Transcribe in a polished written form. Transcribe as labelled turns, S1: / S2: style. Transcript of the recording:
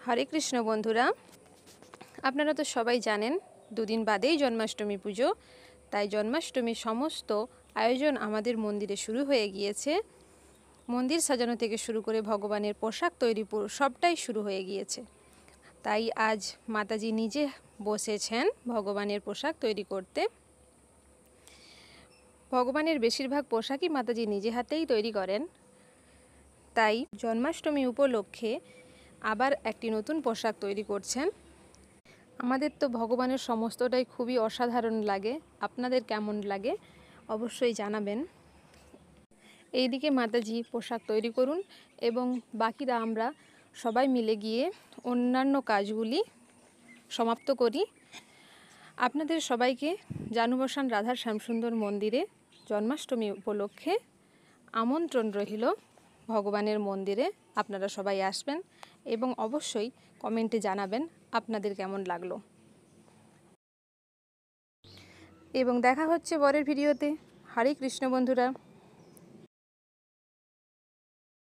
S1: হরে কৃষ্ণ বন্ধুরা, আপনারা তো সবাই জানেন দুদিন বাদেই জন্মাষ্টমী পুজো। তাই জন্মাষ্টমীর সমস্ত আয়োজন আমাদের মন্দিরে শুরু হয়ে গিয়েছে। মন্দির সাজানো থেকে শুরু করে ভগবানের পোশাক তৈরি সবটাই শুরু হয়ে গিয়েছে। তাই আজ মাতাজি নিজে বসেছেন ভগবানের পোশাক তৈরি করতে। ভগবানের বেশিরভাগ পোশাকই মাতাজি নিজে হাতেই তৈরি করেন। তাই জন্মাষ্টমী উপলক্ষে আবার একটি নতুন পোশাক তৈরি করছেন। আমাদের তো ভগবানের সমস্তটাই খুবই অসাধারণ লাগে। আপনাদের কেমন লাগে অবশ্যই জানাবেন। এইদিকে মাতাজি পোশাক তৈরি করুন এবং বাকিরা আমরা সবাই মিলে গিয়ে অন্যান্য কাজগুলি সমাপ্ত করি। আপনাদের সবাইকে জানুবসান রাধার শ্যামসুন্দর মন্দিরে জন্মাষ্টমী উপলক্ষে আমন্ত্রণ রইল। ভগবানের মন্দিরে আপনারা সবাই আসবেন এবং অবশ্যই কমেন্টে জানাবেন আপনাদের কেমন লাগলো। এবং দেখা হচ্ছে পরের ভিডিওতে। হরে কৃষ্ণ বন্ধুরা।